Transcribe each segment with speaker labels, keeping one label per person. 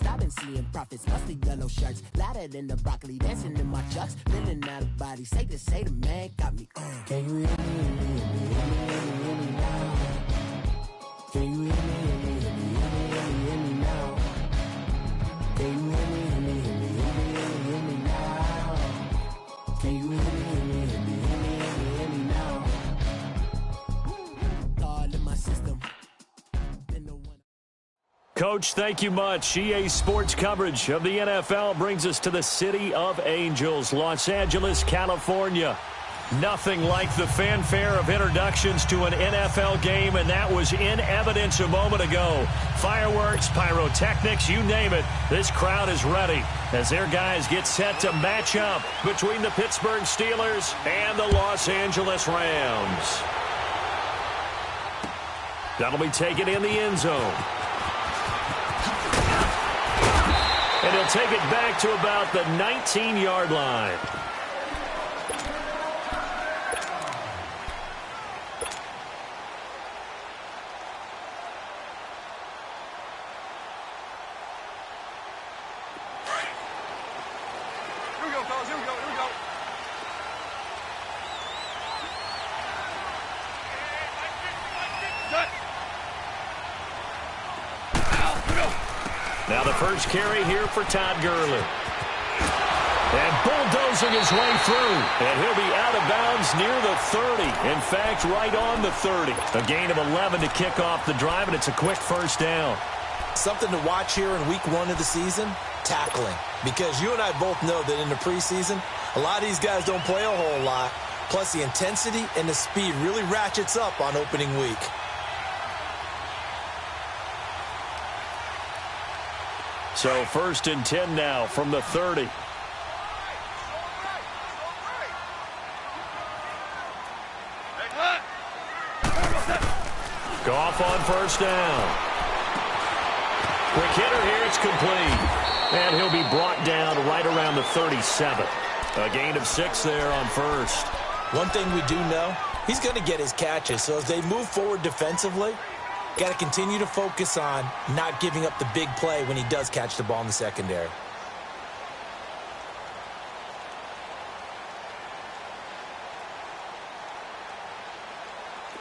Speaker 1: first. I've been seeing profits, mostly yellow shirts. Louder than the broccoli, dancing in my chucks. Feeling out of body, say the man got me. Can you hear me, hear me, hear me, hear me now? Can you hear me, hear me, hear me, hear me now? Can you hear me, hear me, hear me, hear me now? Can you hear me, hear me, hear me, hear me now? All in my system.
Speaker 2: Coach, thank you much. EA Sports coverage of the NFL brings us to the City of Angels, Los Angeles, California. Nothing like the fanfare of introductions to an NFL game, and that was in evidence a moment ago. Fireworks, pyrotechnics, you name it. This crowd is ready as their guys get set to match up between the Pittsburgh Steelers and the Los Angeles Rams. That'll be taken in the end zone. And he'll take it back to about the 19-yard line. Now the first carry here for Todd Gurley. And bulldozing his way through. And he'll be out of bounds near the 30. In fact, right on the 30. A gain of 11 to kick off the drive, and it's a quick first down.
Speaker 3: Something to watch here in week 1 of the season, tackling. Because you and I both know that in the preseason, a lot of these guys don't play a whole lot. Plus the intensity and the speed really ratchets up on opening week.
Speaker 2: So first and 10 now from the 30. Goff on first down. Quick hitter here, it's complete. And he'll be brought down right around the 37. A gain of 6 there on first.
Speaker 3: One thing we do know, he's going to get his catches. So as they move forward defensively, got to continue to focus on not giving up the big play when he does catch the ball in the secondary.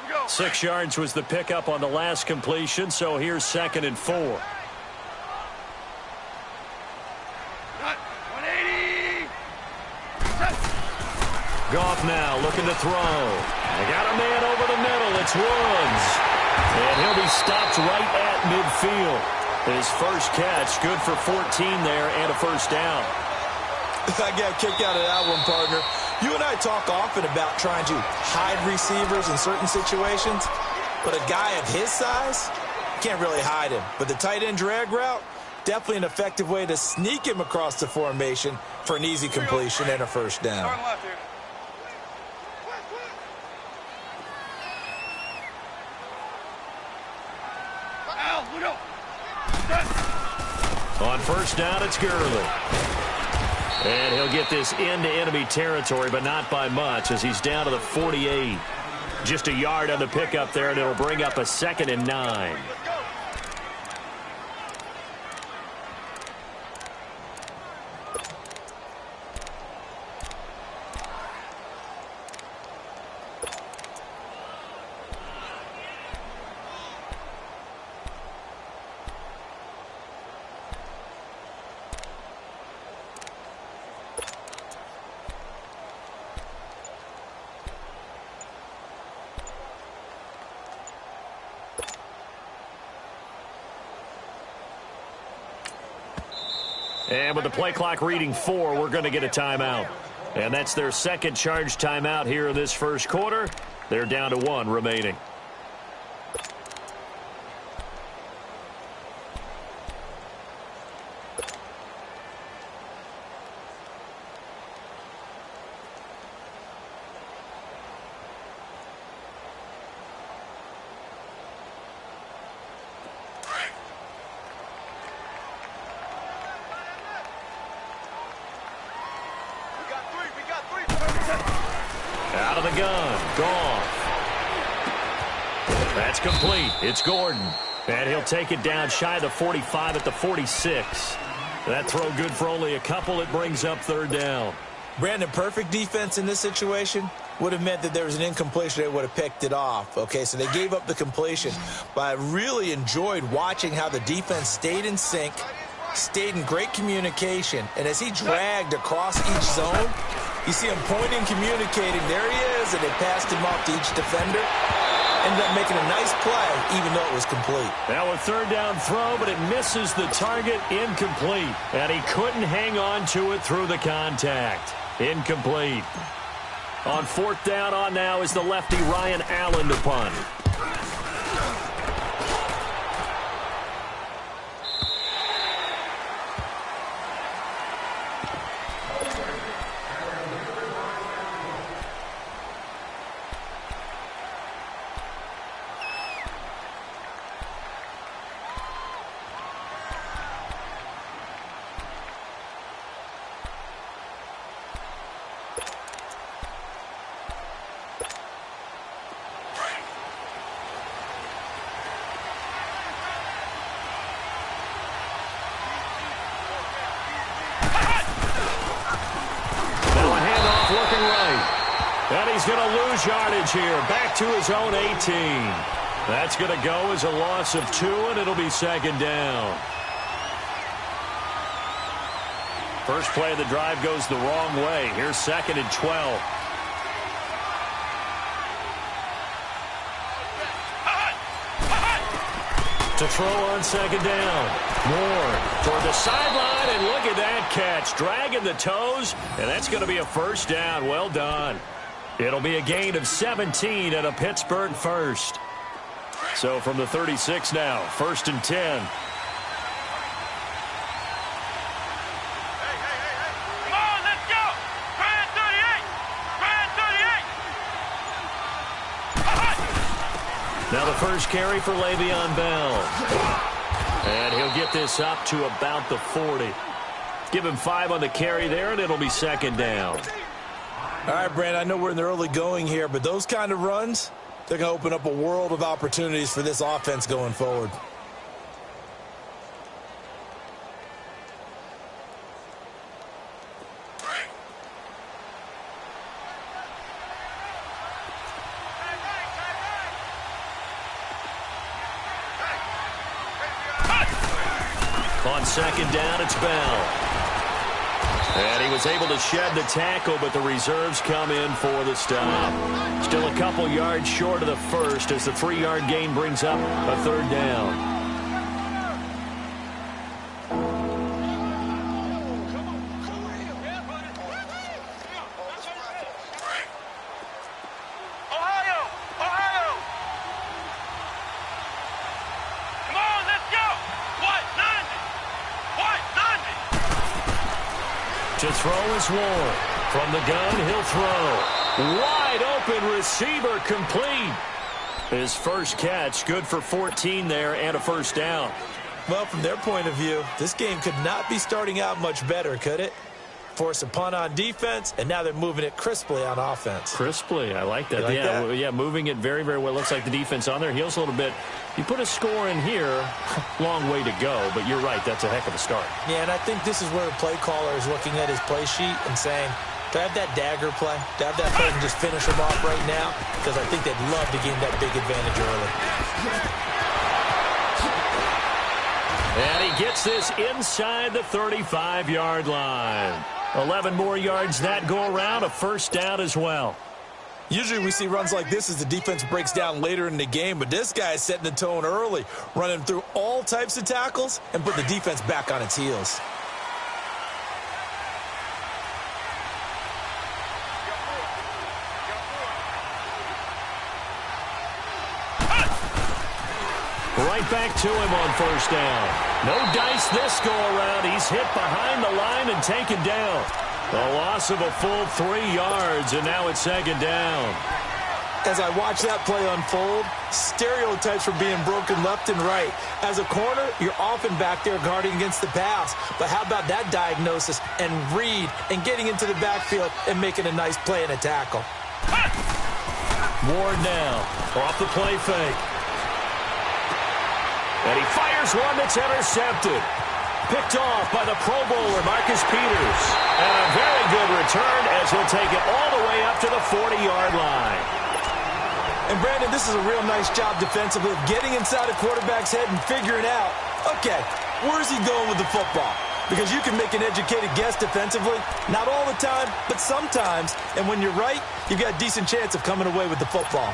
Speaker 2: Go. 6 yards was the pickup on the last completion, so here's 2nd and 4.
Speaker 4: 180.
Speaker 2: Goff now looking to throw. They got a man over the middle. It's Woods. And he'll be stopped right at midfield. His first catch, good for 14 there and a first down.
Speaker 3: I got kicked out of that one, partner. You and I talk often about trying to hide receivers in certain situations, but a guy of his size, can't really hide him. But the tight end drag route, definitely an effective way to sneak him across the formation for an easy completion and a first down.
Speaker 2: On first down, it's Gurley. And he'll get this into enemy territory, but not by much as he's down to the 48. Just a yard on the pickup there, and it'll bring up a 2nd and 9. And with the play clock reading 4, we're going to get a timeout. And that's their second charge timeout here in this first quarter. They're down to 1 remaining. Out of the gun, Goff. That's complete. It's Gordon. And he'll take it down shy of the 45 at the 46. That throw good for only a couple. It brings up third down.
Speaker 3: Brandon, perfect defense in this situation would have meant that there was an incompletion. They would have picked it off. Okay, so they gave up the completion. But I really enjoyed watching how the defense stayed in sync, stayed in great communication. And as he dragged across each zone, you see him pointing, communicating. There he is, and they passed him off to each defender. Ended up making a nice play, even though it was complete.
Speaker 2: Now a third down throw, but it misses the target, incomplete. And he couldn't hang on to it through the contact. Incomplete. On fourth down, on now is the lefty Ryan Allen to punt. And he's going to lose yardage here. Back to his own 18. That's going to go as a loss of 2, and it'll be second down. First play of the drive goes the wrong way. Here's second and 12. To throw on second down. Moore toward the sideline, and look at that catch. Dragging the toes, and that's going to be a first down. Well done. It'll be a gain of 17 and a Pittsburgh first. So from the 36 now, first and 10.
Speaker 4: Hey. Come on, let's go. Brand 38.
Speaker 2: Now the first carry for Le'Veon Bell. And he'll get this up to about the 40. Give him 5 on the carry there, and it'll be second down.
Speaker 3: All right, Brand, I know we're in the early going here, but those kind of runs, they're going to open up a world of opportunities for this offense going forward.
Speaker 2: On second down, it's Bell. And he was able to shed the tackle, but the reserves come in for the stop. Still a couple yards short of the first as the 3-yard gain brings up a third down. To throw is Ward. From the gun, he'll throw. Wide open receiver, complete. His first catch, good for 14 there and a first down.
Speaker 3: Well, from their point of view, this game could not be starting out much better, could it? Force a punt on defense, and now they're moving it crisply on offense.
Speaker 2: Crisply, I like that.
Speaker 3: You like that?
Speaker 2: Yeah, moving it very, very well. Looks like the defense on their heels a little bit. You put a score in here, long way to go, but you're right, that's a heck of a start.
Speaker 3: Yeah, and I think this is where the play caller is looking at his play sheet and saying, do I have that dagger play? Do I have that play and just finish them off right now? Because I think they'd love to gain that big advantage early.
Speaker 2: And he gets this inside the 35-yard line. 11 more yards that go around, a first down as well.
Speaker 3: Usually we see runs like this as the defense breaks down later in the game, but this guy is setting the tone early, running through all types of tackles and put the defense back on its heels.
Speaker 2: Right back to him on first down. No dice this go around. He's hit behind the line and taken down. A loss of a full 3 yards, and now it's second down.
Speaker 3: As I watch that play unfold, stereotypes are being broken left and right. As a corner, you're often back there guarding against the pass. But how about that diagnosis and read and getting into the backfield and making a nice play and a tackle?
Speaker 2: Ward now off the play fake. And he fires one that's intercepted. Picked off by the Pro Bowler, Marcus Peters. And a very good return as he'll take it all the way up to the 40-yard line.
Speaker 3: And, Brandon, this is a real nice job defensively of getting inside a quarterback's head and figuring out, okay, where's he going with the football? Because you can make an educated guess defensively, not all the time, but sometimes. And when you're right, you've got a decent chance of coming away with the football.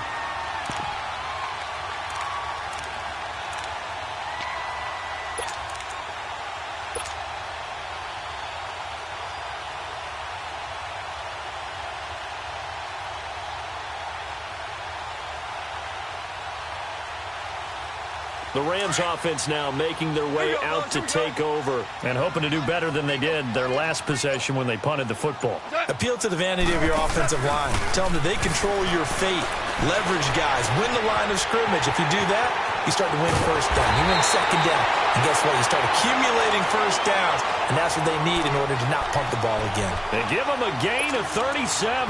Speaker 2: The Rams offense now making their way out to take over and hoping to do better than they did their last possession when they punted the football.
Speaker 3: Appeal to the vanity of your offensive line. Tell them that they control your fate. Leverage guys. Win the line of scrimmage. If you do that, you start to win first down. You win second down. And guess what? You start accumulating first downs. And that's what they need in order to not punt the ball again.
Speaker 2: They give them a gain of 37.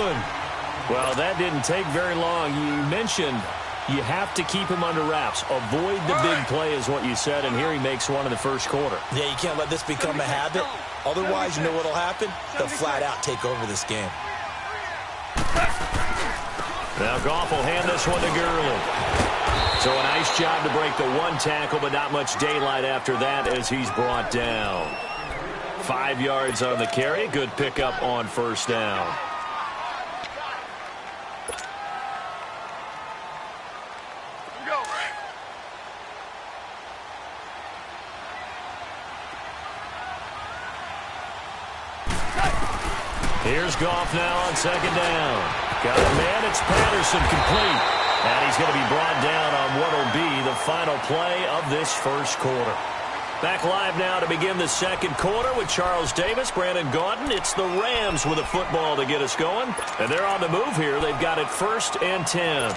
Speaker 2: Well, that didn't take very long. You mentioned you have to keep him under wraps. Avoid the big play is what you said, and here he makes one in the first quarter.
Speaker 3: Yeah, you can't let this become a habit. Otherwise, you know what will happen? They'll flat out take over this game.
Speaker 2: Now Goff will hand this one to Gurley. So a nice job to break the one tackle, but not much daylight after that as he's brought down. 5 yards on the carry. Good pickup on first down. Here's Goff now on second down. Got a man, it's Patterson, complete. And he's going to be brought down on what will be the final play of this first quarter. Back live now to begin the second quarter with Charles Davis, Brandon Gaudin. It's the Rams with a football to get us going. And they're on the move here. They've got it 1st and 10.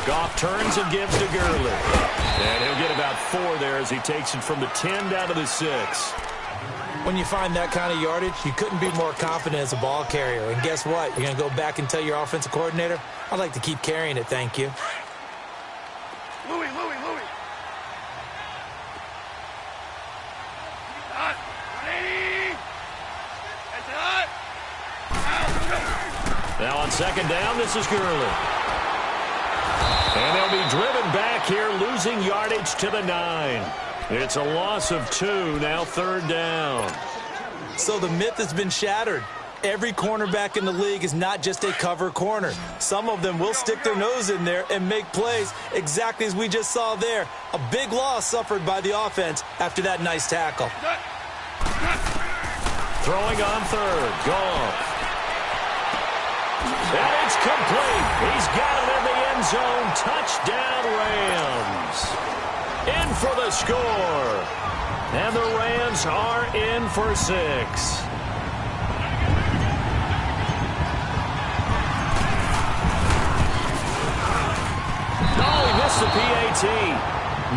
Speaker 2: Goff turns and gives to Gurley. And he'll get about 4 there as he takes it from the 10 down to the 6.
Speaker 3: When you find that kind of yardage, you couldn't be more confident as a ball carrier. And guess what? You're going to go back and tell your offensive coordinator, I'd like to keep carrying it, thank you.
Speaker 4: Louis.
Speaker 2: Now on second down, this is Gurley. And they'll be driven back here, losing yardage to the 9. It's a loss of 2, now 3rd down.
Speaker 3: So the myth has been shattered. Every cornerback in the league is not just a cover corner. Some of them will stick their nose in there and make plays exactly as we just saw there. A big loss suffered by the offense after that nice tackle.
Speaker 2: Throwing on 3rd, Goff. And it's complete. He's got it in the end zone. Touchdown, Rams. In for the score. And the Rams are in for 6. Oh, he missed the PAT.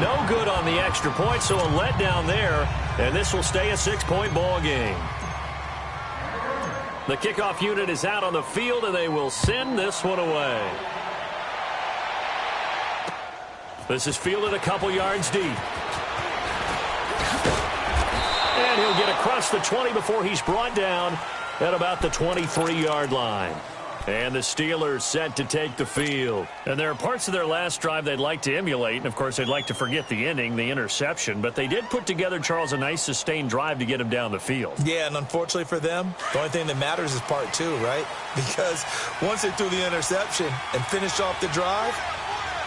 Speaker 2: No good on the extra point, so a letdown there. And this will stay a 6-point ball game. The kickoff unit is out on the field, and they will send this one away. This is fielded a couple yards deep. And he'll get across the 20 before he's brought down at about the 23-yard line. And the Steelers set to take the field. And there are parts of their last drive they'd like to emulate. And, of course, they'd like to forget the ending, the interception. But they did put together, Charles, a nice sustained drive to get him down the field.
Speaker 3: Yeah, and unfortunately for them, the only thing that matters is part 2, right? Because once they threw the interception and finished off the drive,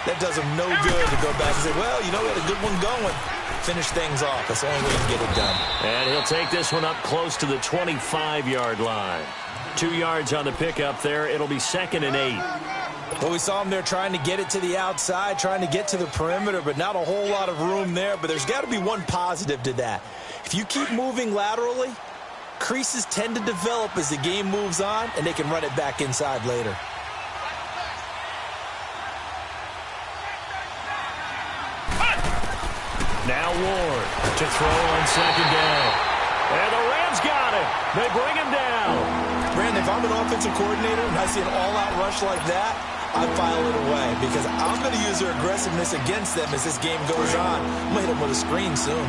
Speaker 3: that does them no good to go back and say, well, you know, we had a good one going. Finish things off. That's the only way you can get it done.
Speaker 2: And he'll take this one up close to the 25-yard line. 2 yards on the pickup there. It'll be 2nd and 8.
Speaker 3: Well, we saw him there trying to get it to the outside, trying to get to the perimeter, but not a whole lot of room there. But there's got to be one positive to that. If you keep moving laterally, creases tend to develop as the game moves on, and they can run it back inside later.
Speaker 2: Now Ward to to throw on second down. And the Rams got him. They bring him down.
Speaker 3: Brandon, if I'm an offensive coordinator and I see an all-out rush like that, I file it away because I'm going to use their aggressiveness against them as this game goes on. I'm going to hit them with a screen soon.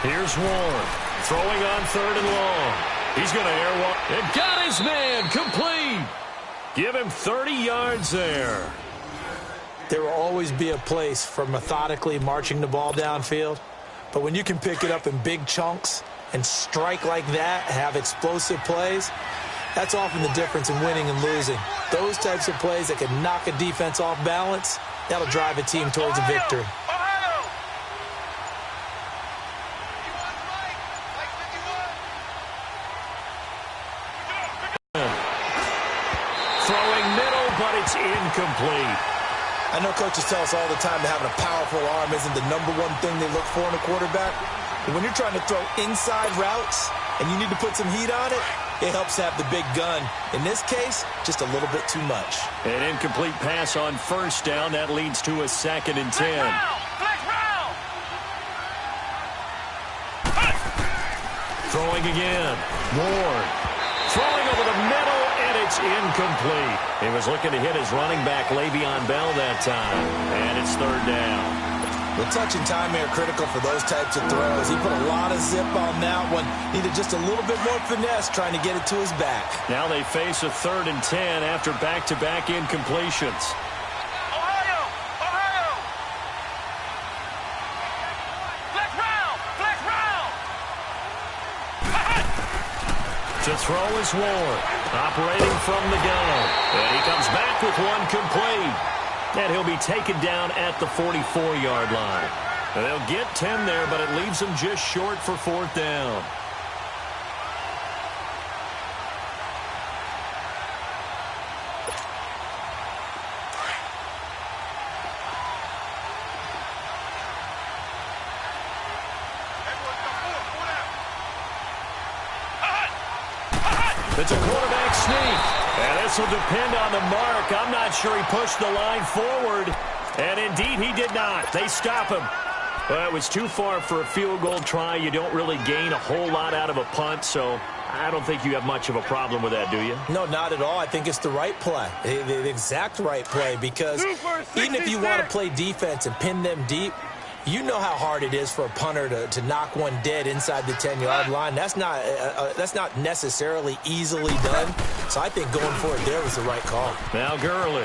Speaker 2: Here's Warren, throwing on third and long. He's going to air one. And got his man complete. Give him 30 yards there.
Speaker 3: There will always be a place for methodically marching the ball downfield. But when you can pick it up in big chunks and strike like that, have explosive plays, that's often the difference in winning and losing. Those types of plays that can knock a defense off balance, that'll drive a team towards a victory.
Speaker 2: But it's incomplete.
Speaker 3: I know coaches tell us all the time that having a powerful arm isn't the #1 thing they look for in a quarterback. But when you're trying to throw inside routes and you need to put some heat on it, it helps to have the big gun. In this case, just a little bit too much.
Speaker 2: An incomplete pass on first down. That leads to a 2nd and 10. Throwing again. Ward. Throwing over the middle. It's incomplete. He was looking to hit his running back, Le'Veon Bell, that time. And it's 3rd down.
Speaker 3: The touch and time are critical for those types of throws. He put a lot of zip on that one. Needed just a little bit more finesse trying to get it to his back.
Speaker 2: Now they face a 3rd and 10 after back-to-back incompletions. To throw is Ward, operating from the gun. And he comes back with one complete. And he'll be taken down at the 44-yard line. And they'll get 10 there, but it leaves them just short for 4th down. It's a quarterback sneak. And this will depend on the mark. I'm not sure he pushed the line forward. And indeed, he did not. They stop him. Well, it was too far for a field goal try. You don't really gain a whole lot out of a punt, so I don't think you have much of a problem with that, do you?
Speaker 3: No, not at all. I think it's the right play, the exact right play, because even if you want to play defense and pin them deep, you know how hard it is for a punter to knock one dead inside the 10-yard line. That's not necessarily easily done. So I think going for it there was the right call.
Speaker 2: Now Gurley.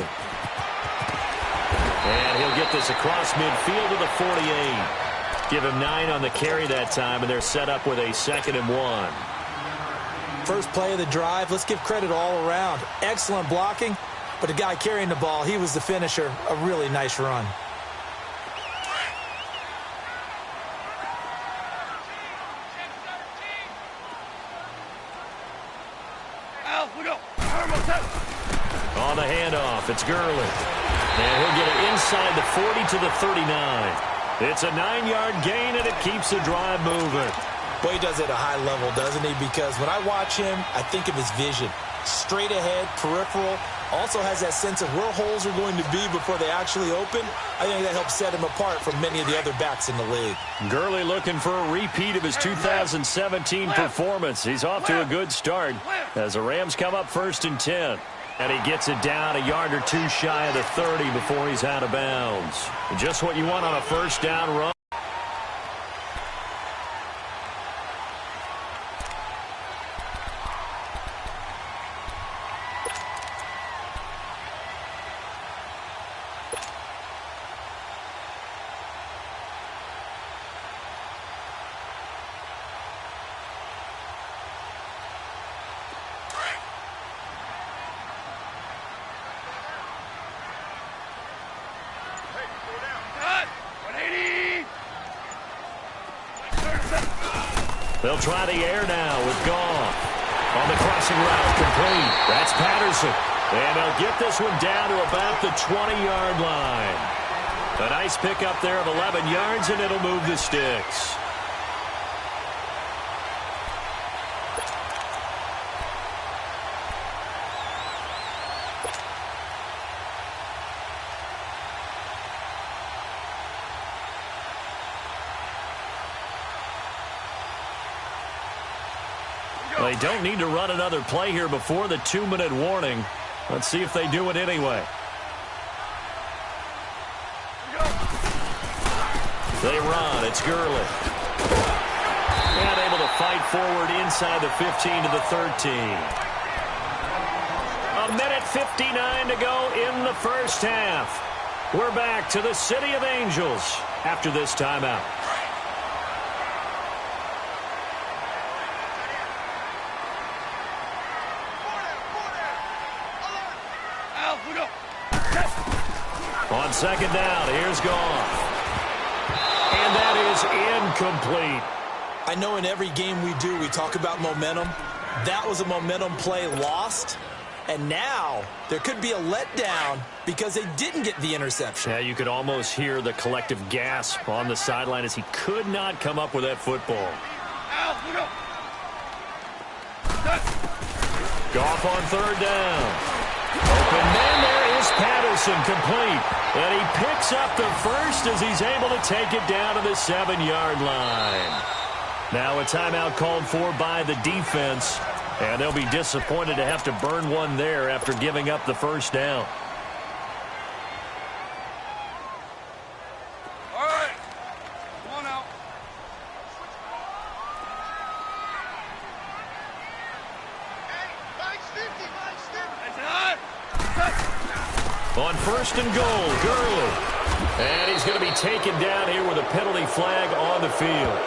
Speaker 2: And he'll get this across midfield to the 48. Give him 9 on the carry that time, and they're set up with a 2nd and 1.
Speaker 3: First play of the drive. Let's give credit all around. Excellent blocking, but the guy carrying the ball, he was the finisher. A really nice run.
Speaker 2: On the handoff, it's Gurley. And he'll get it inside the 40 to the 39. It's a 9-yard gain, and it keeps the drive moving.
Speaker 3: Boy, he does it at a high level, doesn't he? Because when I watch him, I think of his vision. Straight ahead, peripheral. Also has that sense of where holes are going to be before they actually open. I think that helps set him apart from many of the other backs in the league.
Speaker 2: Gurley looking for a repeat of his 2017 performance. He's off to a good start as the Rams come up 1st and 10. And he gets it down a yard or two shy of the 30 before he's out of bounds. Just what you want on a 1st down run. They'll try the air now with Goff. On the crossing route, complete. That's Patterson. And they'll get this one down to about the 20-yard line. A nice pickup there of 11 yards, and it'll move the sticks. They don't need to run another play here before the 2-minute warning. Let's see if they do it anyway. They run. It's Gurley. And able to fight forward inside the 15 to the 13. A minute 59 to go in the first half. We're back to the City of Angels after this timeout. On second down, here's Goff. And that is incomplete.
Speaker 3: I know in every game we do, we talk about momentum. That was a momentum play lost. And now there could be a letdown because they didn't get the interception.
Speaker 2: Yeah, you could almost hear the collective gasp on the sideline as he could not come up with that football. Goff on third down. Open man, there is Patterson, complete. And he picks up the first as he's able to take it down to the 7-yard line. Now a timeout called for by the defense. And they'll be disappointed to have to burn one there after giving up the first down.
Speaker 4: All right. Come on out.
Speaker 2: On first and goal, Gurley. And he's going to be taken down here with a penalty flag on the field.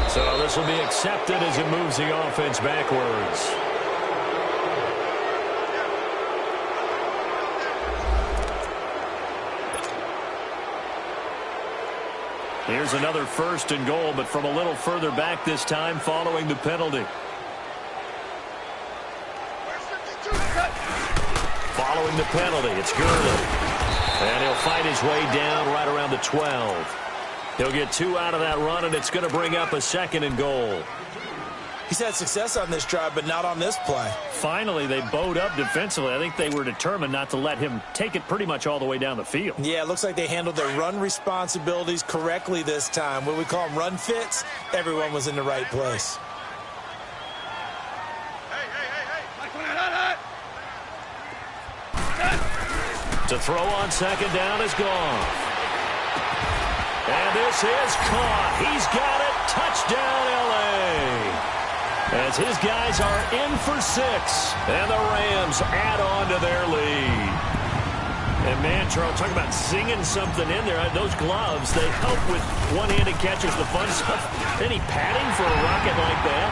Speaker 2: So this will be accepted as it moves the offense backwards. Here's another first and goal, but from a little further back this time following the penalty. Following the penalty, it's Gurley. And he'll fight his way down right around the 12. He'll get 2 out of that run, and it's going to bring up a second and goal.
Speaker 3: He's had success on this drive, but not on this play.
Speaker 2: Finally, they bowed up defensively. I think they were determined not to let him take it pretty much all the way down the field.
Speaker 3: Yeah, it looks like they handled their run responsibilities correctly this time. What we call them run fits, everyone was in the right place.
Speaker 2: To throw on second down is gone. And this is caught. He's got it. Touchdown, L.A. As his guys are in for 6. And the Rams add on to their lead. And, man, Charles, talk about singing something in there. Those gloves, they help with one-handed catches, the fun stuff. Any padding for a rocket like that?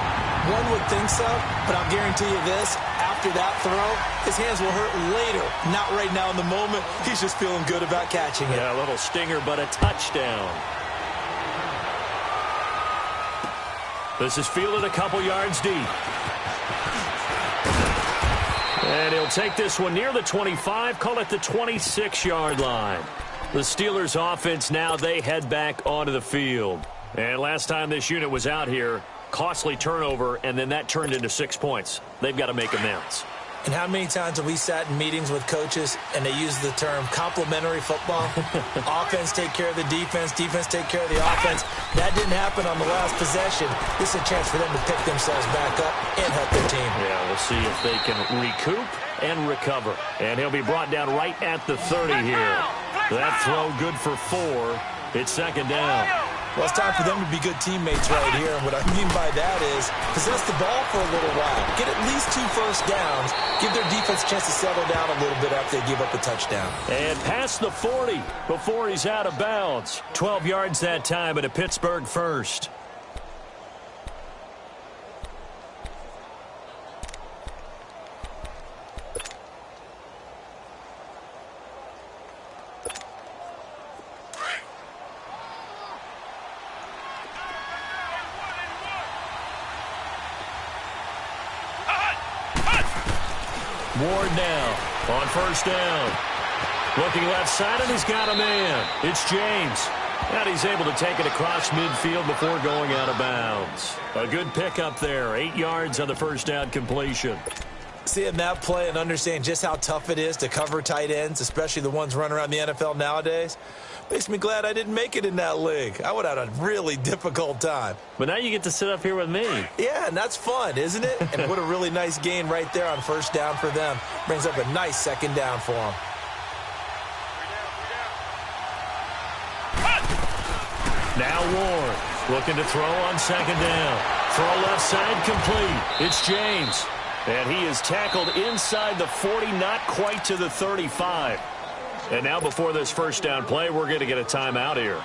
Speaker 3: One would think so, but I'll guarantee you this. After that throw, his hands will hurt later. Not right now in the moment. He's just feeling good about catching it.
Speaker 2: Yeah, a little stinger, but a touchdown. This is fielded a couple yards deep. And he'll take this one near the 25, call it the 26-yard line. The Steelers' offense now, they head back onto the field. And last time this unit was out here, costly turnover, and then that turned into 6 points. They've got to make amends.
Speaker 3: And how many times have we sat in meetings with coaches and they use the term complementary football? Offense take care of the defense, defense take care of the offense. That didn't happen on the last possession. This is a chance for them to pick themselves back up and help their team.
Speaker 2: Yeah, we'll see if they can recoup and recover. And he'll be brought down right at the 30 here. That throw good for 4. It's second down.
Speaker 3: Well, it's time for them to be good teammates right here. And what I mean by that is possess the ball for a little while. Get at least 2 first downs. Give their defense a chance to settle down a little bit after they give up a touchdown.
Speaker 2: And past the 40 before he's out of bounds. 12 yards that time, and a Pittsburgh first. Ward now on first down. Looking left side, and he's got a man. It's James. And he's able to take it across midfield before going out of bounds. A good pickup there. 8 yards on the first down completion.
Speaker 3: Seeing that play and understand just how tough it is to cover tight ends, especially the ones running around the NFL nowadays, makes me glad I didn't make it in that league. I would have had a really difficult time.
Speaker 2: But now you get to sit up here with me.
Speaker 3: Yeah, and that's fun, isn't it? And what a really nice gain right there on first down for them. Brings up a nice second down for them.
Speaker 2: Now Ward looking to throw on second down. Throw left side complete. It's James. And he is tackled inside the 40, not quite to the 35. And now before this first down play, we're going to get a timeout here,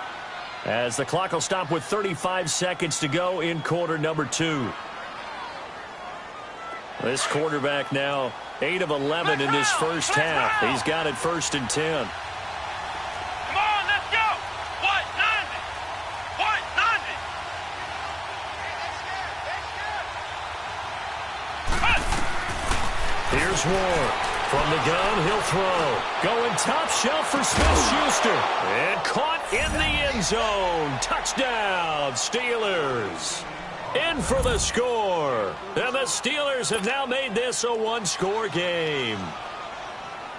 Speaker 2: as the clock will stop with 35 seconds to go in quarter number 2. This quarterback now 8 of 11 in this first half. He's got it 1st and 10.
Speaker 4: Come on, let's go. What? 90. What? 90.
Speaker 2: Here's Ward. From the gun, he'll throw. Going top shelf for Smith-Schuster. And caught in the end zone. Touchdown, Steelers. In for the score. And the Steelers have now made this a one-score game.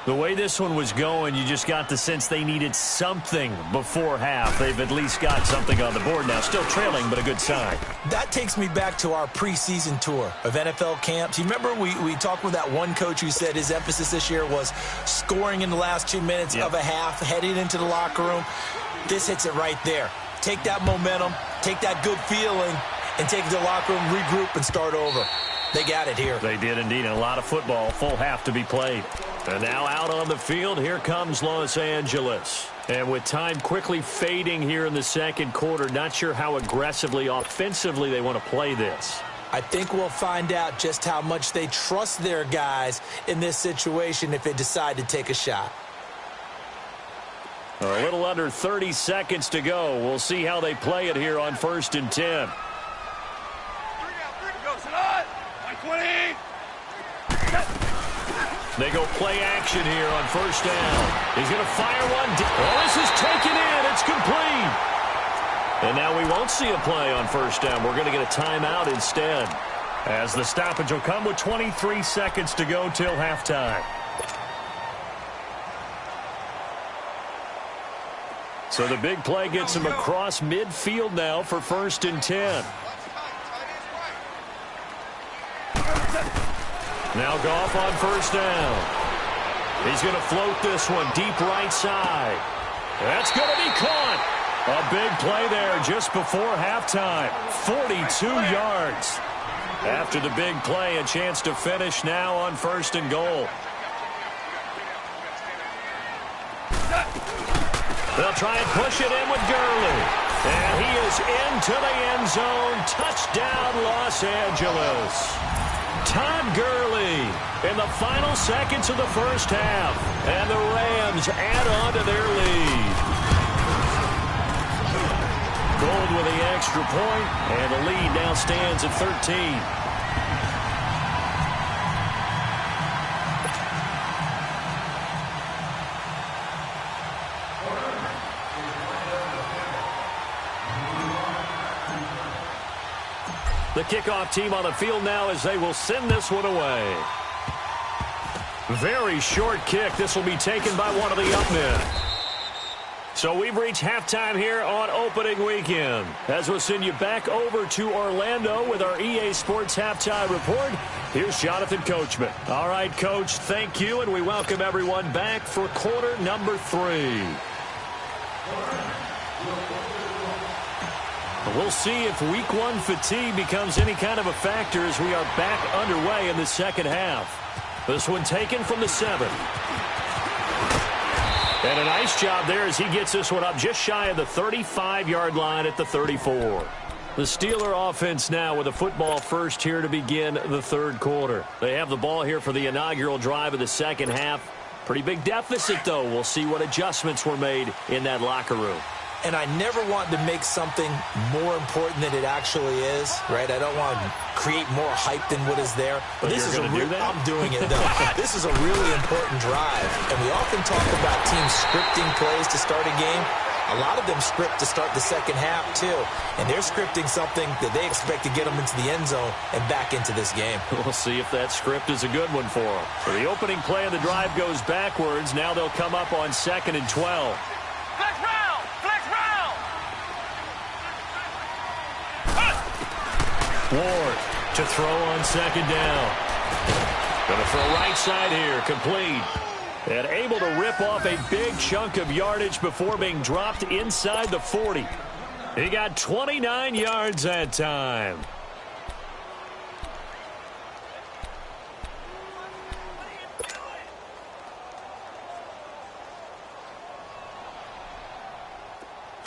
Speaker 2: The way this one was going, you just got the sense they needed something before half. They've at least got something on the board now. Still trailing, but a good sign.
Speaker 3: That takes me back to our preseason tour of NFL camps. You remember we talked with that one coach who said his emphasis this year was scoring in the last 2 minutes of a half, heading into the locker room. This hits it right there. Take that momentum, take that good feeling, and take it to the locker room, regroup, and start over. They got it here.
Speaker 2: They did indeed, and a lot of football, full half to be played. And now out on the field, here comes Los Angeles. And with time quickly fading here in the second quarter, not sure how aggressively, offensively they want to play this.
Speaker 3: I think we'll find out just how much they trust their guys in this situation if they decide to take a shot.
Speaker 2: A little under 30 seconds to go. We'll see how they play it here on 1st and 10.
Speaker 4: 120.
Speaker 2: They go play action here on first down. He's going to fire one. Oh, this is taken in. It's complete. And now we won't see a play on first down. We're going to get a timeout instead, as the stoppage will come with 23 seconds to go till halftime. So the big play gets him across midfield now for 1st and 10. Now Goff on first down. He's going to float this one deep right side. That's going to be caught. A big play there just before halftime. 42 yards. After the big play, a chance to finish now on 1st and goal. They'll try and push it in with Gurley. And he is into the end zone. Touchdown, Los Angeles. Todd Gurley in the final seconds of the first half. And the Rams add on to their lead. Gold with the extra point, and the lead now stands at 13. The kickoff team on the field now as they will send this one away. Very short kick. This will be taken by one of the up men. So we've reached halftime here on opening weekend, as we'll send you back over to Orlando with our EA Sports Halftime Report. Here's Jonathan Coachman. All right, Coach, thank you, and we welcome everyone back for quarter number 3. We'll see if week 1 fatigue becomes any kind of a factor as we are back underway in the second half. This one taken from the 7. And a nice job there as he gets this one up just shy of the 35-yard line at the 34. The Steeler offense now with a football first here to begin the third quarter. They have the ball here for the inaugural drive of the second half. Pretty big deficit, though. We'll see what adjustments were made in that locker room.
Speaker 3: And I never want to make something more important than it actually is, right? I don't want to create more hype than what is there.
Speaker 2: But
Speaker 3: this is
Speaker 2: I'm
Speaker 3: doing it, though. This is a really important drive. And we often talk about teams scripting plays to start a game. A lot of them script to start the second half, too. And they're scripting something that they expect to get them into the end zone and back into this game.
Speaker 2: We'll see if that script is a good one for them. So the opening play of the drive goes backwards. Now they'll come up on 2nd and 12.
Speaker 4: Flex round! Flex round!
Speaker 2: Ward to throw on 2nd down. Going to throw right side here, complete. And able to rip off a big chunk of yardage before being dropped inside the 40. He got 29 yards that time.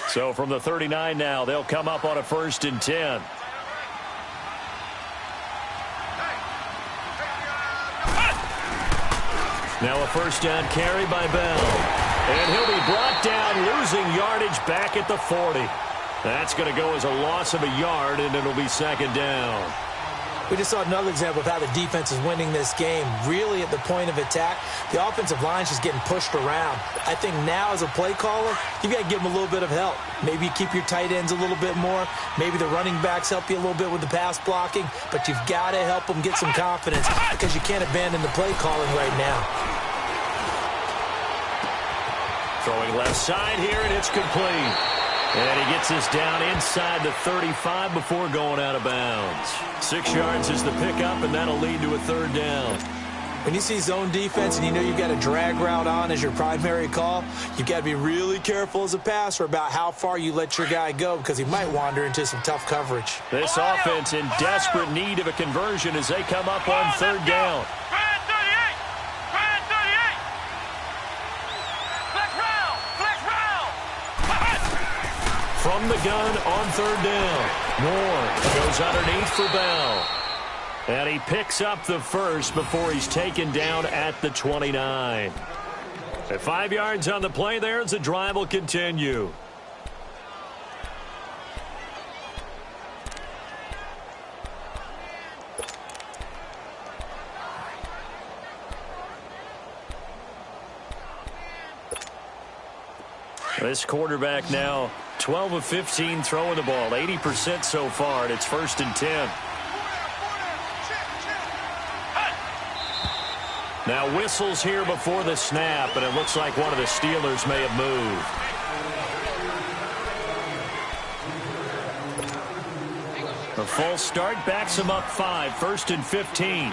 Speaker 2: So from the 39 now, they'll come up on a 1st and 10. Now a 1st down carry by Bell. And he'll be brought down, losing yardage back at the 40. That's going to go as a loss of a yard, and it'll be 2nd down.
Speaker 3: We just saw another example of how the defense is winning this game. Really at the point of attack, the offensive line's just getting pushed around. I think now as a play caller, you've got to give them a little bit of help. Maybe you keep your tight ends a little bit more. Maybe the running backs help you a little bit with the pass blocking. But you've got to help them get some confidence because you can't abandon the play calling right now.
Speaker 2: Throwing left side here, and it's complete. And he gets this down inside the 35 before going out of bounds. 6 yards is the pickup, and that'll lead to a 3rd down.
Speaker 3: When you see zone defense and you know you've got a drag route on as your primary call, you've got to be really careful as a passer about how far you let your guy go because he might wander into some tough coverage.
Speaker 2: This offense in desperate need of a conversion as they come up on 3rd down. From the gun on 3rd down. Moore goes underneath for Bell. And he picks up the 1st before he's taken down at the 29. At 5 yards on the play there as the drive will continue. This quarterback now 12 of 15 throwing the ball, 80% so far, and it's 1st and 10. Now whistles here before the snap, and it looks like one of the Steelers may have moved. A false start backs him up 5, 1st and 15.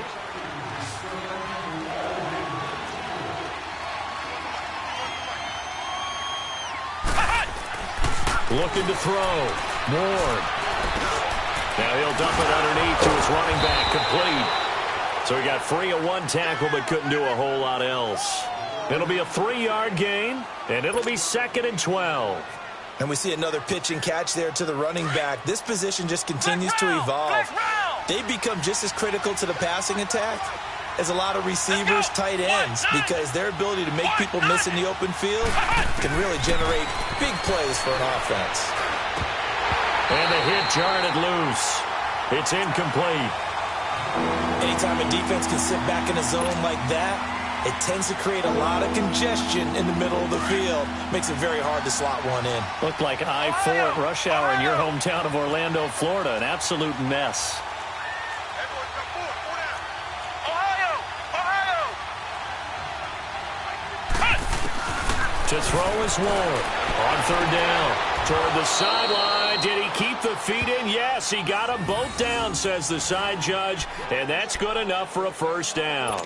Speaker 2: Looking to throw. Moore. Now he'll dump it underneath to his running back, complete. So he got free of one tackle but couldn't do a whole lot else. It'll be a 3-yard gain, and it'll be 2nd and 12.
Speaker 3: And we see another pitch and catch there to the running back. This position just continues to evolve. They become just as critical to the passing attack as a lot of receivers, tight ends, because their ability to make people miss in the open field can really generate big plays for an offense.
Speaker 2: And the hit jarred it loose. It's incomplete.
Speaker 3: Anytime a defense can sit back in a zone like that, it tends to create a lot of congestion in the middle of the field. Makes it very hard to slot one in.
Speaker 2: Looked like I-4 at rush hour in your hometown of Orlando, Florida. An absolute mess. To throw is Ward on 3rd down. Toward the sideline. Did he keep the feet in? Yes, he got them both down, says the side judge. And that's good enough for a 1st down.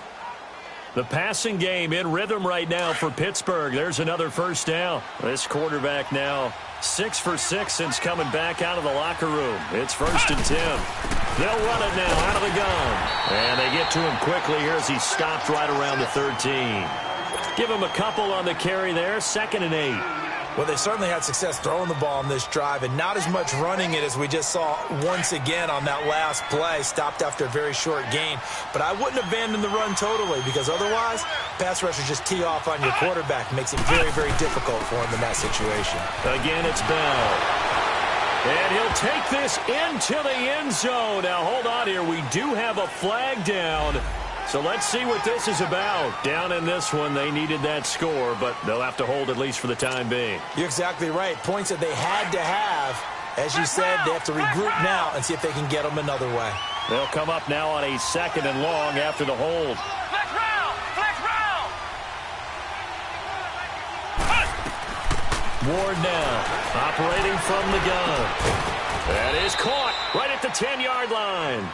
Speaker 2: The passing game in rhythm right now for Pittsburgh. There's another 1st down. This quarterback now 6 for 6 since coming back out of the locker room. It's 1st and 10. They'll run it now out of the gun. And they get to him quickly here as he stopped right around the 13. Give him a couple on the carry there. 2nd and 8.
Speaker 3: Well, they certainly had success throwing the ball on this drive and not as much running it as we just saw once again on that last play. Stopped after a very short gain. But I wouldn't abandon the run totally because otherwise, pass rushers just tee off on your quarterback. Makes it very, very difficult for him in that situation.
Speaker 2: Again, it's Bell. And he'll take this into the end zone. Now, hold on here. We do have a flag down. So let's see what this is about. Down in this one, they needed that score, but they'll have to hold at least for the time being.
Speaker 3: You're exactly right. Points that they had to have. As you said, they have to regroup now and see if they can get them another way.
Speaker 2: They'll come up now on a 2nd and long after the hold.
Speaker 4: Flex round! Flex round!
Speaker 2: Ward now, operating from the gun. That is caught right at the 10-yard line.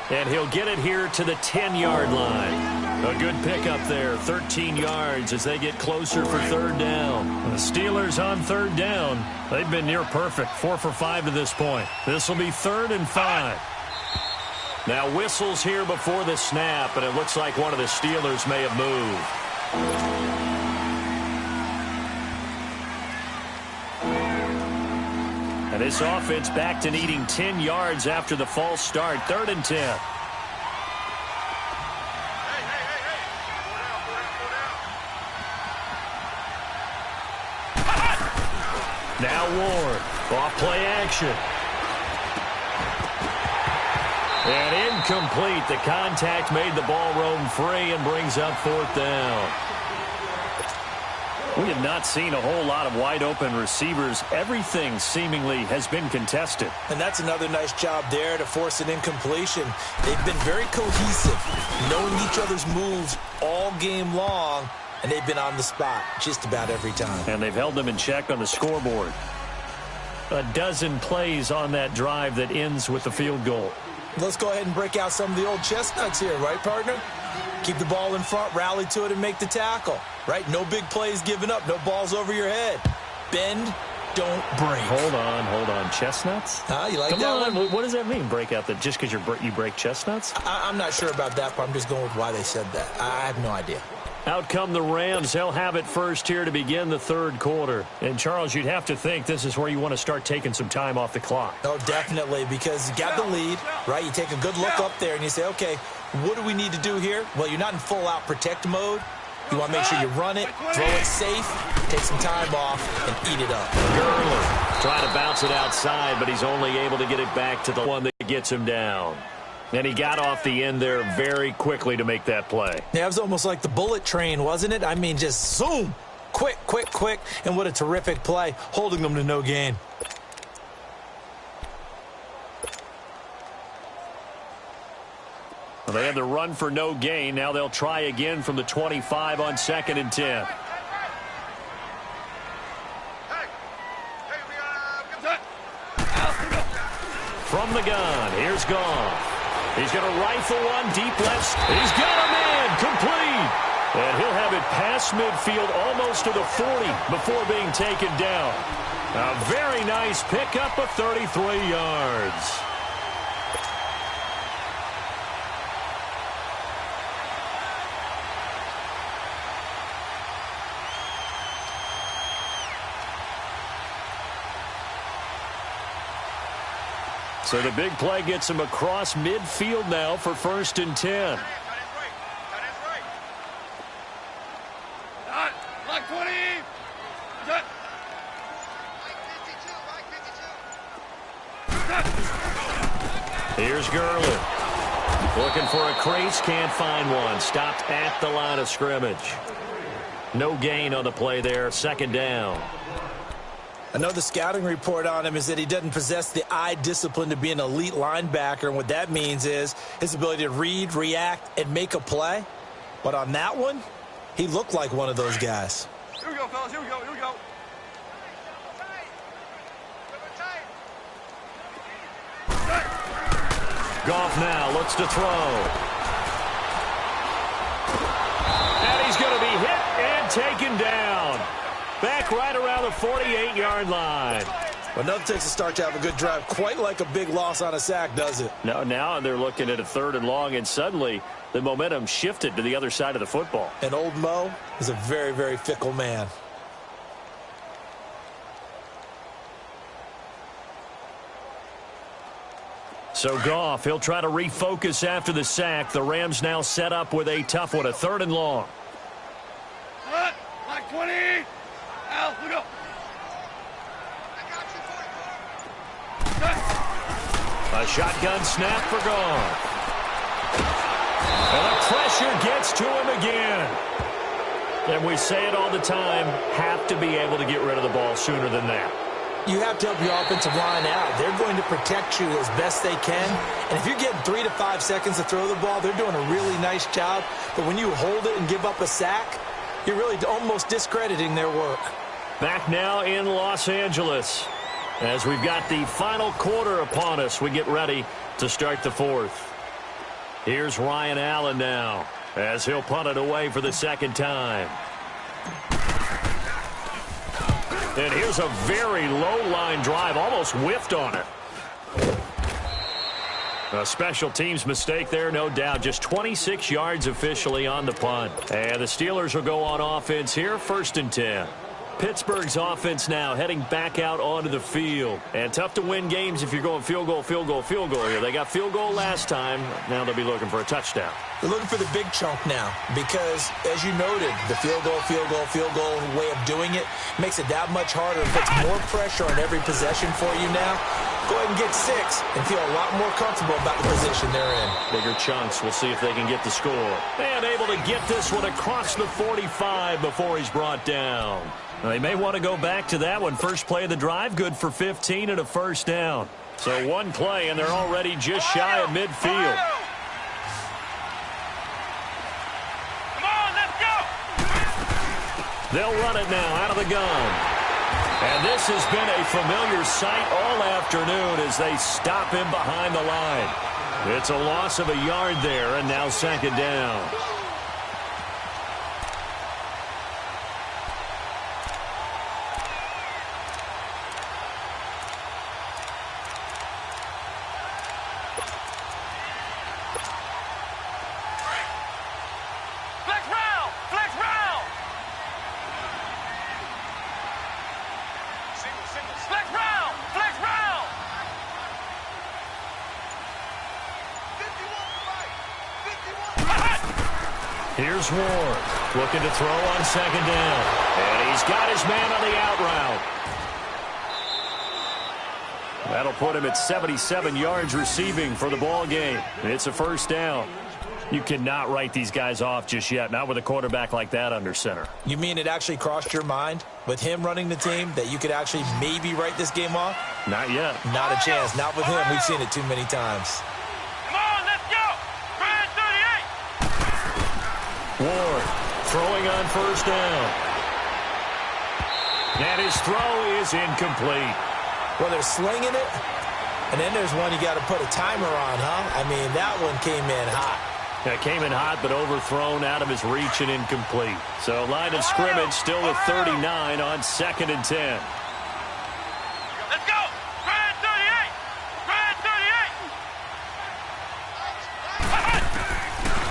Speaker 2: And he'll get it here to the 10-yard line. A good pickup there, 13 yards as they get closer for 3rd down. The Steelers on 3rd down. They've been near perfect, 4 for 5 to this point. This will be 3rd and 5. Now whistles here before the snap, and it looks like one of the Steelers may have moved. And this offense back to needing 10 yards after the false start. 3rd and 10. Now Ward. Off play action. And incomplete. The contact made the ball roam free and brings up 4th down. We have not seen a whole lot of wide-open receivers. Everything seemingly has been contested.
Speaker 3: And that's another nice job there to force an incompletion. They've been very cohesive, knowing each other's moves all game long, and they've been on the spot just about every time.
Speaker 2: And they've held them in check on the scoreboard. A dozen plays on that drive that ends with the field goal.
Speaker 3: Let's go ahead and break out some of the old chestnuts here, right, partner? Keep the ball in front, rally to it, and make the tackle. Right? No big plays given up. No balls over your head. Bend, don't break.
Speaker 2: Hold on. Chestnuts?
Speaker 3: You like
Speaker 2: Come
Speaker 3: that
Speaker 2: on.
Speaker 3: one?
Speaker 2: What does that mean, break out? Just because you break chestnuts?
Speaker 3: I'm not sure about that, but I'm just going with why they said that. I have no idea.
Speaker 2: Out come the Rams. They'll have it first here to begin the 3rd quarter. And, Charles, you'd have to think this is where you want to start taking some time off the clock.
Speaker 3: Oh, definitely, because you got the lead, right? You take a good look up there and you say, okay, what do we need to do here? Well, you're not in full-out protect mode. You want to make sure you run it, throw it safe, take some time off, and eat it up.
Speaker 2: Gurley trying to bounce it outside, but he's only able to get it back to the one that gets him down. And he got off the end there very quickly to make that play.
Speaker 3: Yeah, it was almost like the bullet train, wasn't it? I mean, just zoom, quick, and what a terrific play, holding them to no gain.
Speaker 2: Well, they had the run for no gain. Now they'll try again from the 25 on 2nd and 10. From the gun, here's Goff. He's going to rifle one deep left. He's got a man complete. And he'll have it past midfield almost to the 40 before being taken down. A very nice pickup of 33 yards. So the big play gets him across midfield now for 1st and 10.
Speaker 4: Block 20.
Speaker 2: Here's Gurley. Looking for a crease, can't find one. Stopped at the line of scrimmage. No gain on the play there, 2nd down.
Speaker 3: Another scouting report on him is that he doesn't possess the eye discipline to be an elite linebacker, and what that means is his ability to read, react, and make a play. But on that one, he looked like one of those guys.
Speaker 4: Here we go, fellas. Here we go.
Speaker 2: Goff now looks to throw. And he's going to be hit and taken down. Back right around the 48-yard line.
Speaker 3: Well, nothing takes a start to have a good drive. Quite like a big loss on a sack, does it?
Speaker 2: No, now they're looking at a 3rd and long, and suddenly the momentum shifted to the other side of the football.
Speaker 3: And old Mo is a very, very fickle man.
Speaker 2: So Goff, he'll try to refocus after the sack. The Rams now set up with a tough one, a 3rd and long.
Speaker 4: Like 20. Al, look up.
Speaker 2: A shotgun snap for Goff. And the pressure gets to him again. And we say it all the time, have to be able to get rid of the ball sooner than that.
Speaker 3: You have to help your offensive line out. They're going to protect you as best they can. And if you're getting 3 to 5 seconds to throw the ball, they're doing a really nice job. But when you hold it and give up a sack, you're really almost discrediting their work.
Speaker 2: Back now in Los Angeles. As we've got the final quarter upon us, we get ready to start the 4th. Here's Ryan Allen now, as he'll punt it away for the 2nd time. And here's a very low-line drive, almost whiffed on it. A special teams mistake there, no doubt. Just 26 yards officially on the punt. And the Steelers will go on offense here, 1st and 10. Pittsburgh's offense now heading back out onto the field. And tough to win games if you're going field goal, field goal, field goal here. They got field goal last time. Now they'll be looking for a touchdown.
Speaker 3: They're looking for the big chunk now because, as you noted, the field goal way of doing it makes it that much harder. It puts more pressure on every possession for you now. Go ahead and get 6 and feel a lot more comfortable about the position they're in.
Speaker 2: Bigger chunks. We'll see if they can get the score. And able to get this one across the 45 before he's brought down. They may want to go back to that one. First play of the drive, good for 15 and a 1st down. So one play, and they're already just shy of midfield.
Speaker 4: Come on, let's go.
Speaker 2: They'll run it now out of the gun. And this has been a familiar sight all afternoon as they stop him behind the line. It's a loss of a yard there, and now 2nd down. Here's Ward, looking to throw on 2nd down. And he's got his man on the out route. That'll put him at 77 yards receiving for the ball game. It's a 1st down. You cannot write these guys off just yet, not with a quarterback like that under center.
Speaker 3: You mean it actually crossed your mind with him running the team that you could actually maybe write this game off?
Speaker 2: Not yet.
Speaker 3: Not a chance. Not with him. We've seen it too many times.
Speaker 2: Ward throwing on 1st down. And his throw is incomplete.
Speaker 3: Well, they're slinging it, and then there's one you got to put a timer on, huh? I mean, that one came in hot.
Speaker 2: Yeah, came in hot, but overthrown, out of his reach and incomplete. So line of scrimmage still with 39 on 2nd and 10.
Speaker 4: Let's go! Grand 38! Grand 38!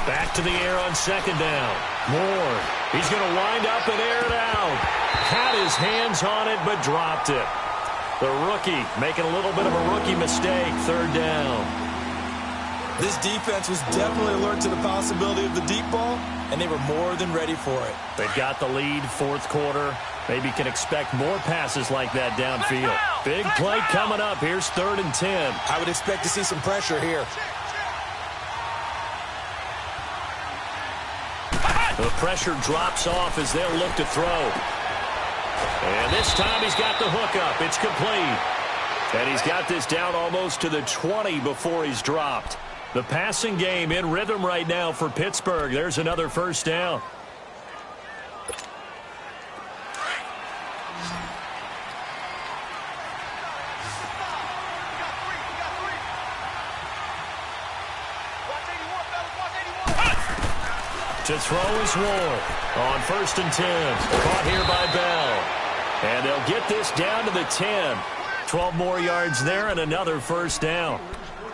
Speaker 2: Back to the air on 2nd down. Ward. He's going to wind up and air it out. Had his hands on it, but dropped it. The rookie making a little bit of a rookie mistake. 3rd down.
Speaker 3: This defense was definitely alert to the possibility of the deep ball, and they were more than ready for it.
Speaker 2: They've got the lead, 4th quarter. Maybe can expect more passes like that downfield. Big play coming up. Here's 3rd and 10.
Speaker 3: I would expect to see some pressure here.
Speaker 2: The pressure drops off as they'll look to throw. And this time he's got the hookup. It's complete. And he's got this down almost to the 20 before he's dropped. The passing game in rhythm right now for Pittsburgh. There's another 1st down. To throw is Ward on 1st and 10. Caught here by Bell. And they'll get this down to the 10. 12 more yards there and another 1st down.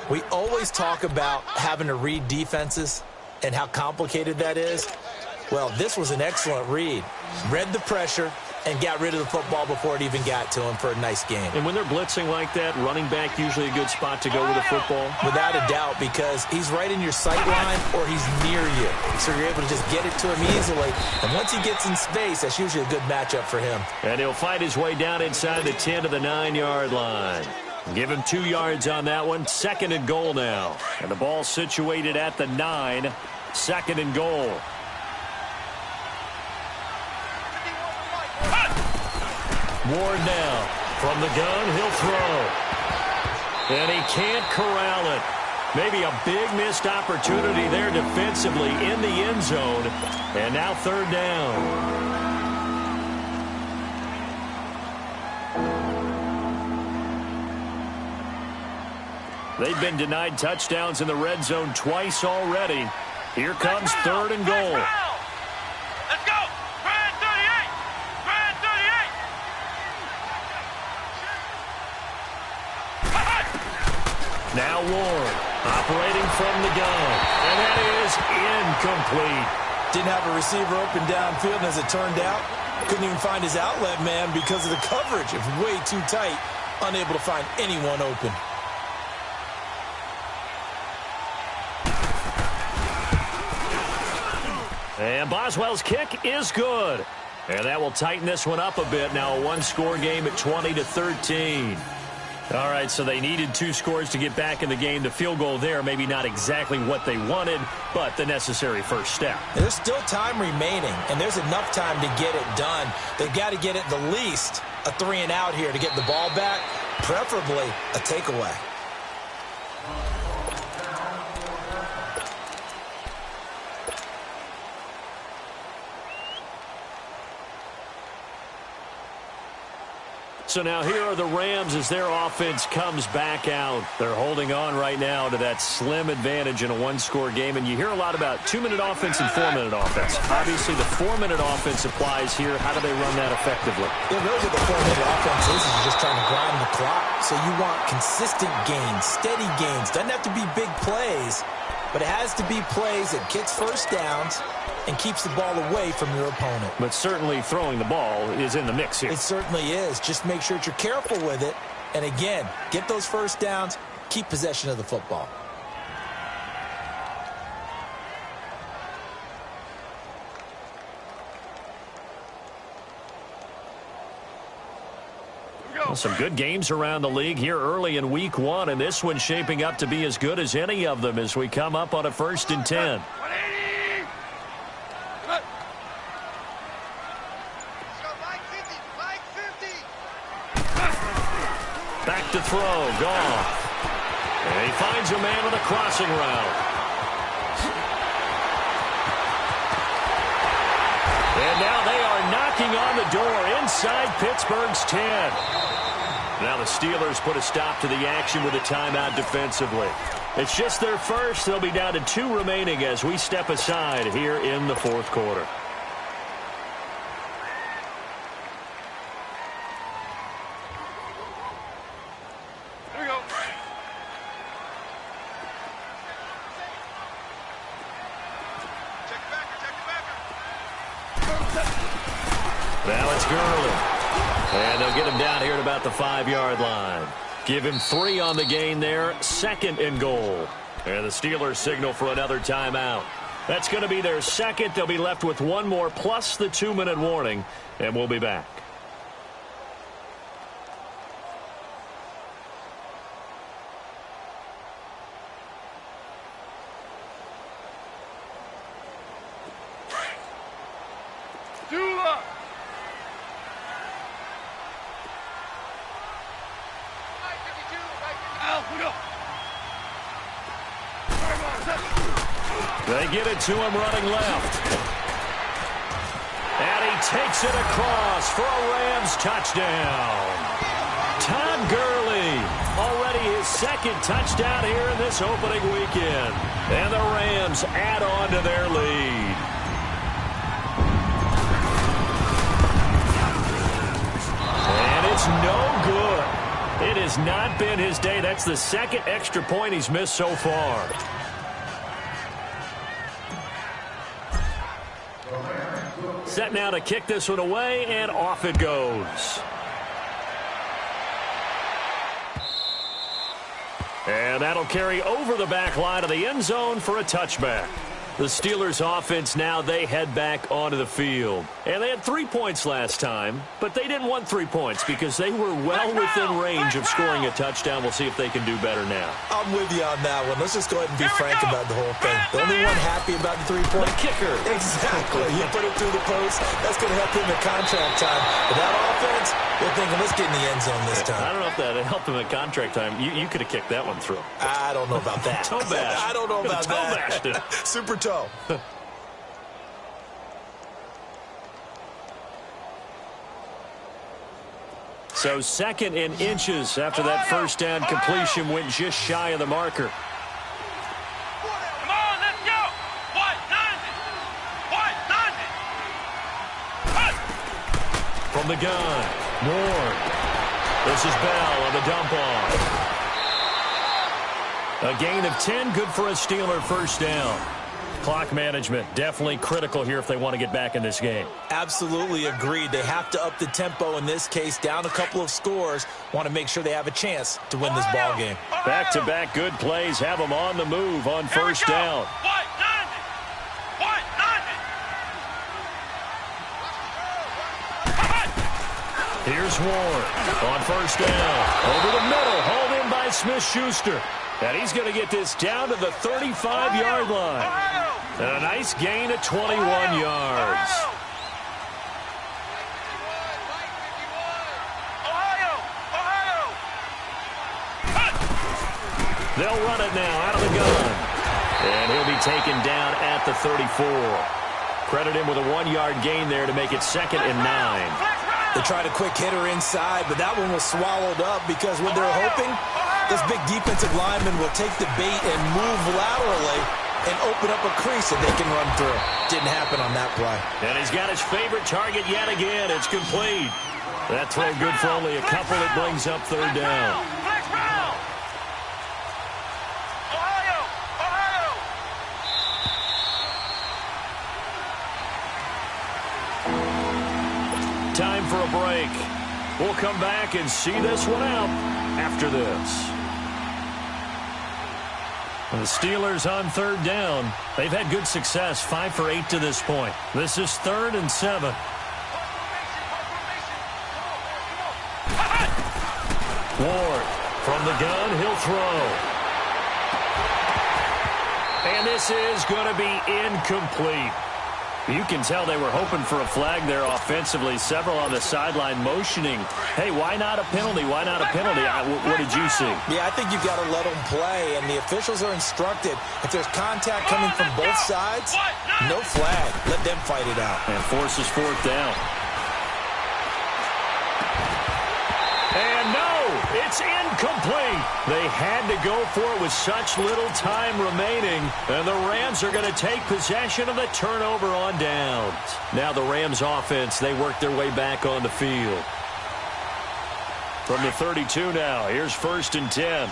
Speaker 3: We always talk about having to read defenses and how complicated that is. Well, this was an excellent read. Read the pressure, and got rid of the football before it even got to him for a nice game.
Speaker 2: And when they're blitzing like that, running back usually a good spot to go with the football?
Speaker 3: Without a doubt, because he's right in your sight line or he's near you. So you're able to just get it to him easily. And once he gets in space, that's usually a good matchup for him.
Speaker 2: And he'll fight his way down inside the 10 to the 9-yard line. Give him 2 yards on that one. 2nd and goal now. And the ball situated at the 9. 2nd and goal. Ward now. From the gun, he'll throw. And he can't corral it. Maybe a big missed opportunity there defensively in the end zone. And now 3rd down. They've been denied touchdowns in the red zone twice already. Here comes 3rd and goal.
Speaker 4: Let's go. Brand 38. Brand 38.
Speaker 2: Now Ward operating from the gun. And that is incomplete.
Speaker 3: Didn't have a receiver open downfield, and as it turned out, couldn't even find his outlet man because of the coverage. It was way too tight, unable to find anyone open.
Speaker 2: And Boswell's kick is good. And that will tighten this one up a bit. Now a one-score game at 20-13. All right, so they needed 2 scores to get back in the game. The field goal there, maybe not exactly what they wanted, but the necessary first step.
Speaker 3: There's still time remaining, and there's enough time to get it done. They've got to get at the least a 3-and-out here to get the ball back, preferably a takeaway.
Speaker 2: So now here are the Rams as their offense comes back out. They're holding on right now to that slim advantage in a one-score game. And you hear a lot about 2-minute offense and 4-minute offense. Obviously, the 4-minute offense applies here. How do they run that effectively?
Speaker 3: Yeah, those are the 4-minute offenses. Is just trying to grind the clock. So you want consistent gains, steady gains. Doesn't have to be big plays, but it has to be plays that gets first downs and keeps the ball away from your opponent.
Speaker 2: But certainly throwing the ball is in the mix here.
Speaker 3: It certainly is. Just make sure that you're careful with it. And again, get those first downs, keep possession of the football.
Speaker 2: Well, some good games around the league here early in week 1, and this one's shaping up to be as good as any of them as we come up on a 1st and 10. Back to throw, Goff. And he finds a man with a crossing route. And now they are knocking on the door inside Pittsburgh's 10. Now the Steelers put a stop to the action with a timeout defensively. It's just their first. They'll be down to 2 remaining as we step aside here in the 4th quarter. Now it's Gurley. And they'll get him down here at about the 5-yard line. Give him 3 on the gain there. 2nd and goal. And the Steelers signal for another timeout. That's going to be their 2nd. They'll be left with 1 more plus the 2-minute warning. And we'll be back. They get it to him running left. And he takes it across for a Rams touchdown. Todd Gurley, already his 2nd touchdown here in this opening weekend. And the Rams add on to their lead. And it's no good. It has not been his day. That's the 2nd extra point he's missed so far. Set now to kick this one away, and off it goes. And that'll carry over the back line of the end zone for a touchback. The Steelers offense now, they head back onto the field. And they had 3 points last time, but they didn't want 3 points because they were well within range of scoring a touchdown. We'll see if they can do better now.
Speaker 3: I'm with you on that one. Let's just go ahead and be frank about the whole thing. The only one happy about the 3-point.
Speaker 2: The kicker.
Speaker 3: Exactly. You put it through the post. That's going to help him in contract time. But that offense, they're thinking, let's get in the end zone this time.
Speaker 2: I don't know if that helped him at contract time. You could have kicked that one through.
Speaker 3: I don't know about that.
Speaker 2: Toe bash.
Speaker 3: I don't know about
Speaker 2: toe
Speaker 3: that.
Speaker 2: Bashed it.
Speaker 3: Super toe.
Speaker 2: So 2nd and inches after that first down completion went just shy of the marker.
Speaker 4: Come on, let's go. What? 90.
Speaker 2: From the gun, Ward. This is Bell on the dump off. A gain of 10, good for a Steeler first down. Clock management, definitely critical here if they want to get back in this game.
Speaker 3: Absolutely agreed. They have to up the tempo in this case, down a couple of scores. Want to make sure they have a chance to win this ball game.
Speaker 2: Back-to-back good plays have them on the move on first down.
Speaker 4: What? 90. What? 90.
Speaker 2: Here's Ward on first down. Over the middle, hauled in by Smith-Schuster. And he's going to get this down to the 35-yard line. And a nice gain of 21 yards. They'll run it now out of the gun. And he'll be taken down at the 34. Credit him with a 1-yard gain there to make it 2nd and 9.
Speaker 3: They tried a quick hitter inside, but that one was swallowed up because what they're hoping, this big defensive lineman will take the bait and move laterally and open up a crease that they can run through. Didn't happen on that play.
Speaker 2: And he's got his favorite target yet again. It's complete. That throw good for only a couple. It brings up 3rd down. Time for a break. We'll come back and see this one out after this. The Steelers on 3rd down. They've had good success, 5 for 8 to this point. This is 3rd and 7. Ward from the gun, he'll throw. And this is going to be incomplete. You can tell they were hoping for a flag there offensively. Several on the sideline motioning. Hey, why not a penalty? Why not a penalty? What did you see?
Speaker 3: Yeah, I think you've got to let them play, and the officials are instructed. If there's contact coming from both sides, no flag. Let them fight it out.
Speaker 2: And forces 4th down. And no, it's incomplete. They had to go for it with such little time remaining. And the Rams are going to take possession of the turnover on downs. Now the Rams offense, they work their way back on the field. From the 32 now, here's 1st and 10.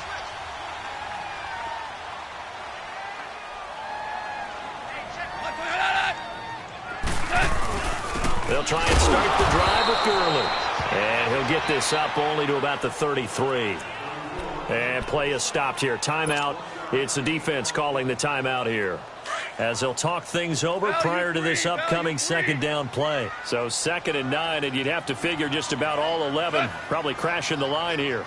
Speaker 2: They'll try and start the drive with Gurley. And he'll get this up only to about the 33. And play is stopped here. Timeout. It's the defense calling the timeout here, as they'll talk things over prior to this upcoming 2nd down play. So 2nd and 9, and you'd have to figure just about all 11 probably crashing the line here.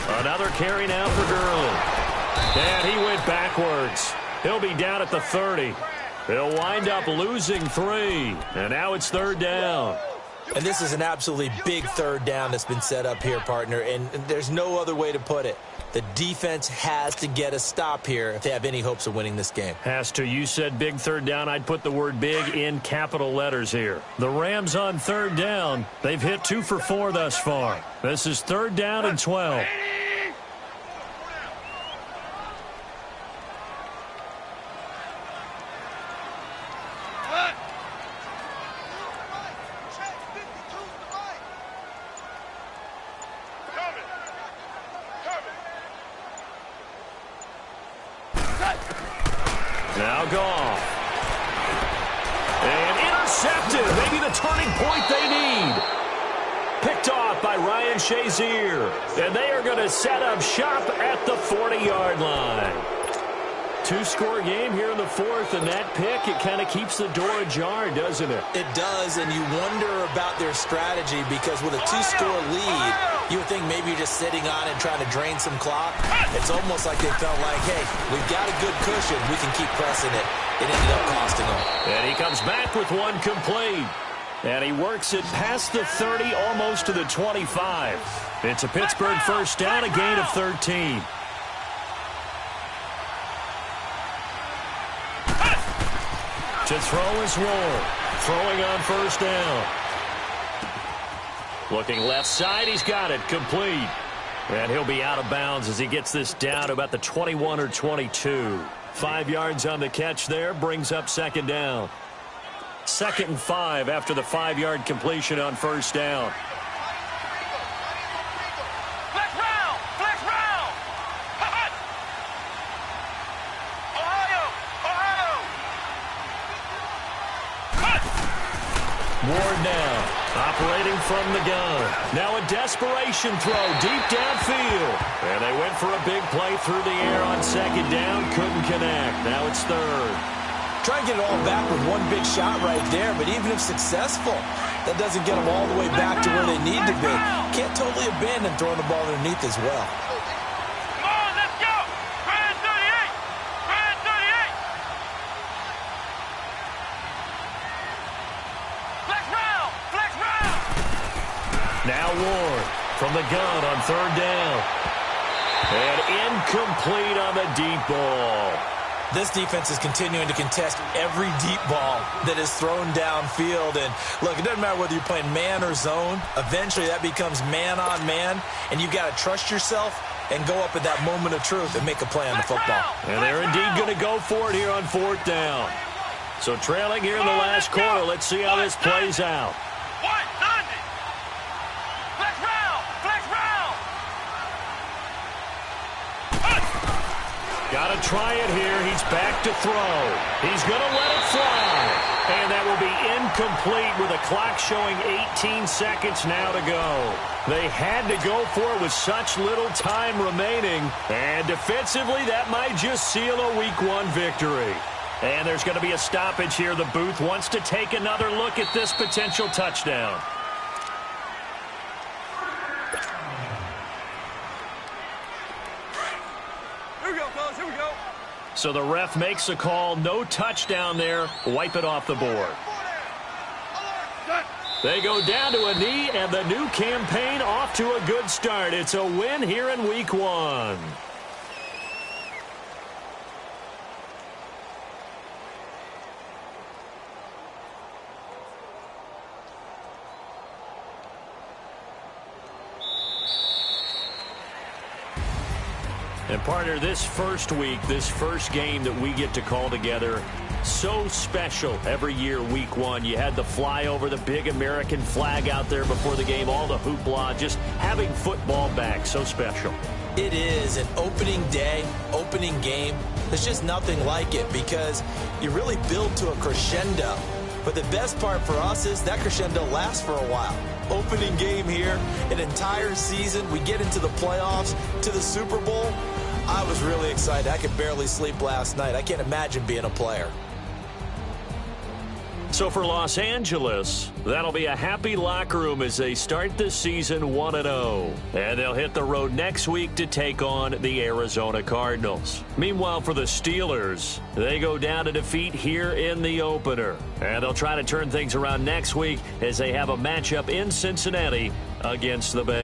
Speaker 2: Another carry now for Gurley. And he went backwards. He'll be down at the 30. They'll wind up losing 3. And now it's 3rd down.
Speaker 3: And this is an absolutely big 3rd down that's been set up here, partner, and there's no other way to put it. The defense has to get a stop here if they have any hopes of winning this game.
Speaker 2: Has to. You said big 3rd down. I'd put the word big in capital letters here. The Rams on 3rd down. They've hit 2 for 4 thus far. This is 3rd down and 12. Now Goff. And intercepted. Maybe the turning point they need. Picked off by Ryan Shazier. And they are going to set up shop at the 40-yard line. Two-score game here in the fourth, and that pick, it kind of keeps the door ajar, doesn't it?
Speaker 3: It does, and you wonder about their strategy because with a two-score lead, you would think maybe you're just sitting on it trying to drain some clock. It's almost like they felt like, hey, we've got a good cushion. We can keep pressing it. It ended up costing them.
Speaker 2: And he comes back with one complete. And he works it past the 30, almost to the 25. It's a Pittsburgh first down, a gain of 13. To throw is Ward. Throwing on first down. Looking left side, he's got it, complete. And he'll be out of bounds as he gets this down to about the 21 or 22. 5 yards on the catch there, brings up second down. 2nd and 5 after the 5-yard completion on first down.
Speaker 4: Flex round! Flex round! Ohio!
Speaker 2: Ward now, operating from the gun. Now a desperation throw deep downfield. And they went for a big play through the air on second down. Couldn't connect. Now it's third.
Speaker 3: Try and get it all back with one big shot right there, but even if successful, that doesn't get them all the way back to where they need to be. Can't totally abandon throwing the ball underneath as well.
Speaker 4: Come on, let's go! Grand 38! Grand 38! Flex round! Flex round!
Speaker 2: Now Ward from the gun on third down. And incomplete on the deep ball.
Speaker 3: This defense is continuing to contest every deep ball that is thrown downfield. And, look, it doesn't matter whether you're playing man or zone. Eventually, that becomes man-on-man, and you've got to trust yourself and go up at that moment of truth and make a play on the football.
Speaker 2: And they're indeed going to go for it here on fourth down. So trailing here in the last quarter, let's see how this plays out.
Speaker 4: 190! Flex round! Flex round!
Speaker 2: Got to try it here. He's back to throw. He's going to let it fly. And that will be incomplete with a clock showing 18 seconds now to go. They had to go for it with such little time remaining. And defensively, that might just seal a Week 1 victory. And there's going to be a stoppage here. The booth wants to take another look at this potential touchdown. So the ref makes a call. No touchdown there. Wipe it off the board. They go down to a knee, and the new campaign off to a good start. It's a win here in Week 1. And partner, this first week, this first game that we get to call together, so special every year, Week 1. You had the flyover, the big American flag out there before the game, all the hoopla, just having football back, so special.
Speaker 3: It is an opening day, opening game. There's just nothing like it because you really build to a crescendo. But the best part for us is that crescendo lasts for a while. Opening game here, an entire season. We get into the playoffs, to the Super Bowl. I was really excited. I could barely sleep last night. I can't imagine being a player.
Speaker 2: So for Los Angeles, that'll be a happy locker room as they start the season 1-0. And they'll hit the road next week to take on the Arizona Cardinals. Meanwhile, for the Steelers, they go down to defeat here in the opener. And they'll try to turn things around next week as they have a matchup in Cincinnati against the Bengals.